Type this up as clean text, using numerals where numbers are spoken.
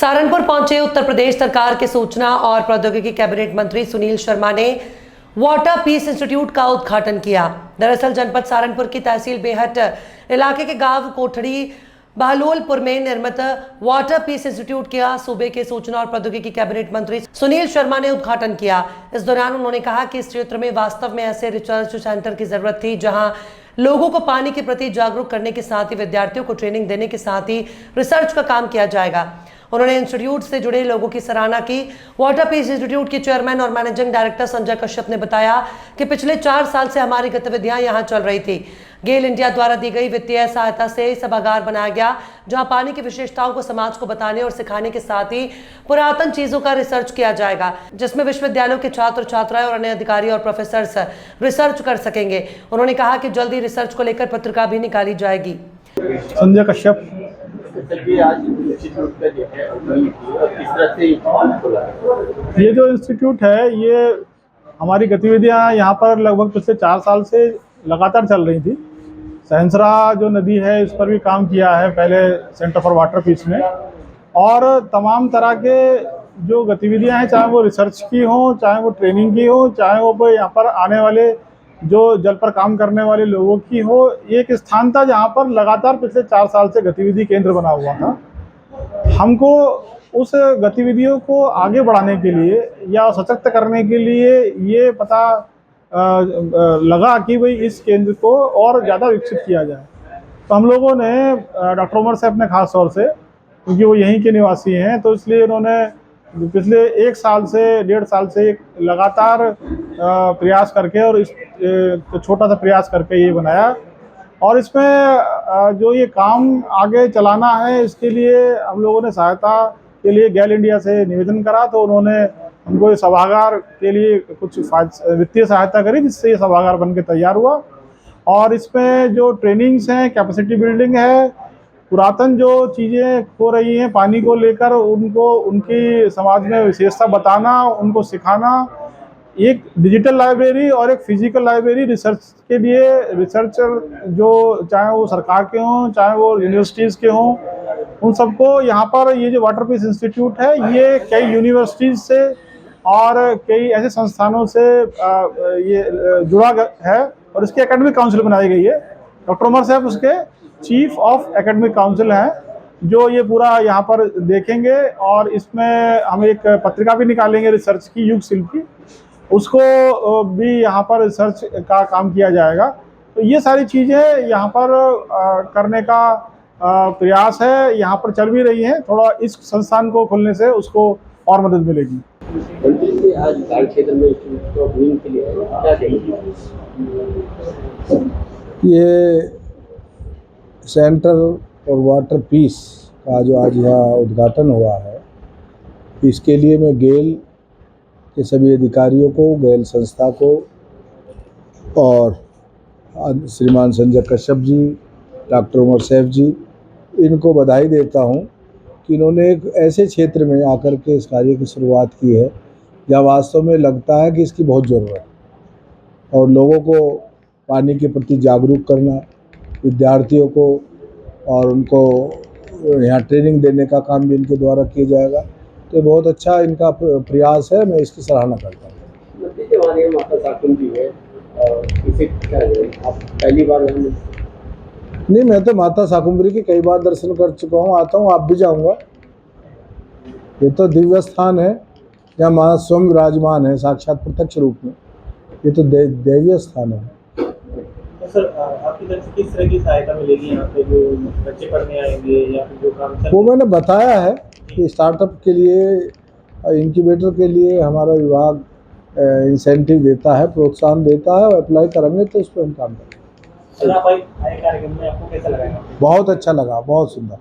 सहारनपुर पहुंचे उत्तर प्रदेश सरकार के सूचना और प्रौद्योगिकी कैबिनेट मंत्री सुनील शर्मा ने वाटर पीस इंस्टीट्यूट का उद्घाटन किया। दरअसल जनपद सहारनपुर की तहसील बेहट इलाके के गांव कोठड़ी बहलोलपुर में निर्मित वाटर पीस इंस्टीट्यूट का सूबे के सूचना और प्रौद्योगिकी कैबिनेट मंत्री सुनील शर्मा ने उद्घाटन किया। इस दौरान उन्होंने कहा कि इस क्षेत्र में वास्तव में ऐसे रिसर्च सेंटर की जरूरत थी जहां लोगों को पानी के प्रति जागरूक करने के साथ ही विद्यार्थियों को ट्रेनिंग देने के साथ ही रिसर्च का काम किया जाएगा। उन्होंने इंस्टीट्यूट से जुड़े लोगों की सराहना की। वाटर पीस इंस्टीट्यूट के चेयरमैन और मैनेजिंग डायरेक्टर संजय कश्यप ने बताया कि पिछले 4 साल से हमारी गतिविधियां यहां चल रही थी। गेल इंडिया द्वारा दी गई वित्तीय सहायता से सभागार बनाया गया जहां पानी की विशेषताओं को समाज को बताने और सिखाने के साथ ही पुरातन चीजों का रिसर्च किया जाएगा, जिसमें विश्वविद्यालयों के छात्र छात्राएं और अन्य अधिकारी और प्रोफेसर रिसर्च कर सकेंगे। उन्होंने कहा कि जल्दी रिसर्च को लेकर पत्रिका भी निकाली जाएगी। संजय कश्यप। ये जो इंस्टीट्यूट है ये हमारी गतिविधियां यहाँ पर लगभग पिछले 4 साल से लगातार चल रही थी। सहंसरा जो नदी है इस पर भी काम किया है पहले सेंटर फॉर वाटर पीस में, और तमाम तरह के जो गतिविधियां हैं, चाहे वो रिसर्च की हो, चाहे वो ट्रेनिंग की हो, चाहे वो यहाँ पर आने वाले जो जल पर काम करने वाले लोगों की हो, एक स्थान था जहाँ पर लगातार पिछले 4 साल से गतिविधि केंद्र बना हुआ था। हमको उस गतिविधियों को आगे बढ़ाने के लिए या सशक्त करने के लिए ये पता लगा कि भाई इस केंद्र को और ज़्यादा विकसित किया जाए। तो हम लोगों ने डॉक्टर उमर साहब ने खास तौर से, क्योंकि वो यहीं के निवासी हैं, तो इसलिए उन्होंने पिछले 1 साल से 1.5 साल से लगातार प्रयास करके और इस छोटा सा प्रयास करके ये बनाया। और इसमें जो ये काम आगे चलाना है इसके लिए हम लोगों ने सहायता के लिए गेल इंडिया से निवेदन करा, तो उन्होंने हमको ये सभागार के लिए कुछ वित्तीय सहायता करी, जिससे ये सभागार बन के तैयार हुआ। और इसमें जो ट्रेनिंग्स हैं, कैपेसिटी बिल्डिंग है, पुरातन जो चीज़ें हो रही हैं पानी को लेकर उनको उनकी समाज में विशेषता बताना, उनको सिखाना, एक डिजिटल लाइब्रेरी और एक फिजिकल लाइब्रेरी रिसर्च के लिए, रिसर्चर जो चाहे वो सरकार के हों चाहे वो यूनिवर्सिटीज़ के हों, उन सबको यहाँ पर ये जो वाटर पीस इंस्टीट्यूट है ये कई यूनिवर्सिटीज़ से और कई ऐसे संस्थानों से ये जुड़ा है और इसकी एकेडमिक काउंसिल बनाई गई है। डॉक्टर उमर साहब उसके चीफ ऑफ एकेडमिक काउंसिल हैं जो ये पूरा यहाँ पर देखेंगे, और इसमें हम एक पत्रिका भी निकालेंगे रिसर्च की, युग शिल्पी, उसको भी यहाँ पर रिसर्च का काम किया जाएगा। तो ये सारी चीज़ें यहाँ पर करने का प्रयास है, यहाँ पर चल भी रही हैं। थोड़ा इस संस्थान को खोलने से उसको और मदद मिलेगी। आज गांव क्षेत्र में के लिए क्या कहेंगे? ये सेंटर और वाटर पीस का जो आज यहाँ उद्घाटन हुआ है, इसके लिए मैं गेल के सभी अधिकारियों को, गेल संस्था को और श्रीमान संजय कश्यप जी, डॉक्टर उमर साहब जी, इनको बधाई देता हूँ कि इन्होंने एक ऐसे क्षेत्र में आकर के इस कार्य की शुरुआत की है जहाँ वास्तव में लगता है कि इसकी बहुत ज़रूरत है। और लोगों को पानी के प्रति जागरूक करना, विद्यार्थियों को और उनको यहाँ ट्रेनिंग देने का काम भी इनके द्वारा किया जाएगा। तो बहुत अच्छा इनका प्रयास है, मैं इसकी सराहना करता हूँ। आप पहली बार? नहीं, मैं तो माता शाकुंभरी की कई बार दर्शन कर चुका हूँ, आता हूँ, आप भी जाऊँगा। ये तो दिव्य स्थान है जहाँ माँ स्वयं विराजमान है साक्षात प्रत्यक्ष रूप में। ये तो दैवीय स्थान है। तो सर, आपकी तरफ से किस तरह की सहायता मिलेगी यहाँ पे, जो बच्चे पढ़ने आएंगे या फिर जो काम? वो मैंने बताया है कि स्टार्टअप के लिए, इंक्यूबेटर के लिए हमारा विभाग इंसेंटिव देता है, प्रोत्साहन देता है, और अप्लाई करेंगे तो उस पर हम काम करेंगे। सर, आप आए कार्यक्रम में, आपको कैसा लगा? बहुत अच्छा लगा, बहुत सुंदर।